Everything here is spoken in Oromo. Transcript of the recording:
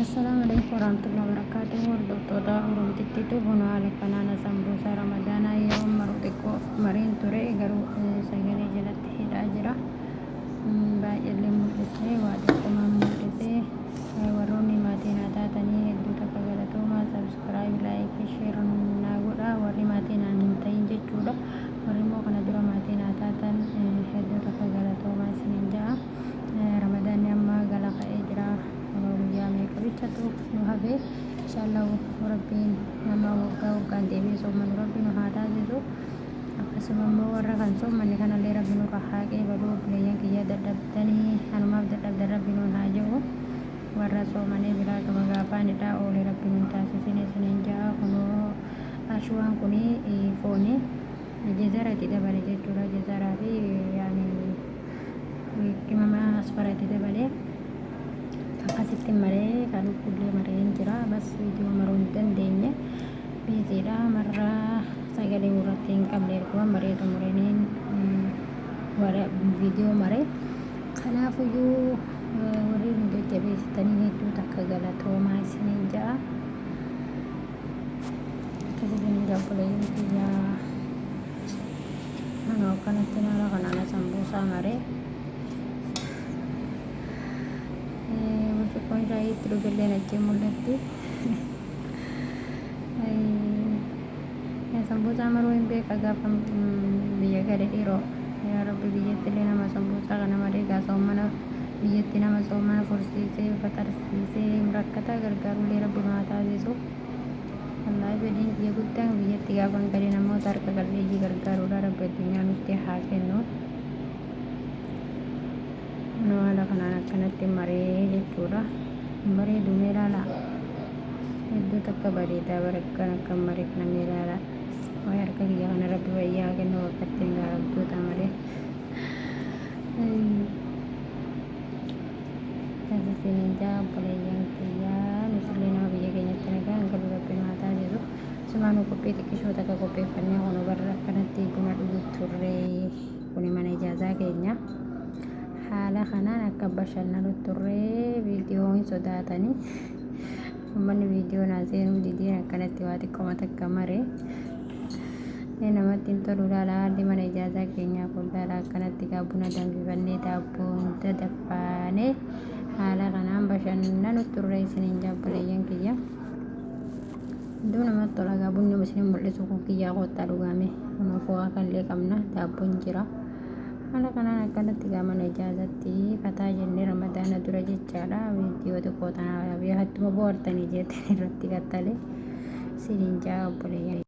Assalamu alaikum warahmatullahi wabarakatuh. Hordoftoota Oromtittitu buna haala kanaana sambuusaa Ramadaanaa yeroo maru xiqqoo mariin ture garuu sagalee jalatti hidhaa jira. Baay'eellee mul'isee waa xiqqoomaan mul'isee warroonni maatiin haa taatanii hedduu takka galatoomaa sabskiraayib laayikii sheer naa godha. Warri maatiin hin ta'in jechuudha. Warri immoo kana dura maatiin haa taatan hedduu takka galatoomaa isiniin ja'a. Ramadaanni amma gala ka'ee jira. Guyyaa meeqa bichatu nu hafe inshallah rabbiin nama waggaan deebi'ee soomanu rabbi nu haa taasisu. Akkasuma immoo warra kan soommanne kanallee rabbi nurra haa qeebalu. Obboleeyyan kiyya dadhabdanii hanumaaf dadhabdan rabbi nuun haa jedhu. Warra soomanii biraa gama gaafaanidha oolee rabbi nuun taasisin isiniin ja'a. Kunoo ashuwaan kuni fooni jezaraati dabale jechuudha. Jezaraa fi qimama asfaraati dabalee akkasitti maree kan lukkullee mareen jira. Bas viidiyoo maruu hin dandeenye biiziidha. Marraa sagalee irratti hin qabne ergumaan maree xumuraniin viidiyoo maree. Kanaafiyyuu warri nu jajjabeessitanii hedduu takka galatoomaa isiniin ja'a. Akkasii isiniin ja'a obboleeyyan kiyyaa. Anoo akkanatti naara kanaana sambuusaa maree. Kun shaayii itti dhugellee natti mul'atti. Sambuusaa maruu hin beeka gaafa biyya gadi dhiiroo. Yaa rabbi biyyatti illee nama sambuusaa kana malee soomana biyyatti nama soomana fursiisee faxarsiisee rakkataa gargaarullee rabbi nu haa taasisu. Wallaahi fedhiin kiyya guddaan biyyatti gaafan gadi namoota harka qalleeyyii gargaaruudha. Rabbi addunyaa nutti haa kennu. Nu haala kanaan akkanatti maree jechuudha. Bareedu mee ilaala. Hedduu takka bareedaa barakkaan akka maree kana mee ilaala. Waa'ee harka kiyya kana rabbi wayyaa haa kennu wakkatti hin gaarabduuta malee. Taasisaniin jaa obboleeyyan kiyyaa nusillee nama biyya keenyatti nagaan galu rabbi nu haa taasisu. Sumaanuu qophii xiqqishoo takka qopheeffannee kunoo barra akkanatti buna dhuguuf turre kuni mana ijaazaa keenya. Haala kanaan akka bashannanu turree viidiyoo hin sodaatanii uummanni viidiyoo naa seenuu dideen akkanatti waa xiqqooma takka maree namatti hin tolu. Ilaalaa haalli mana ijaazaa keenyaa kun ilaalaa akkanatti buna danfifannee daabboon dadaffaanee haala kanaan bashannanu turree isiniin jaa obboleeyyan kiyya. Hedduu namatti tola. Bunni isin mul'isu kun kiyyaa koottaa dhugaame nama fo'aa kanillee qabna daabboon jira. Haala kanaan akkanatti mana ijaazatti fataa jennee ramadaana dura jechaadha. Viidiyoo xiqqoo tanaa hattuma bohaartanii jettanii irratti gattalee isiniin jaa obboleeyyan.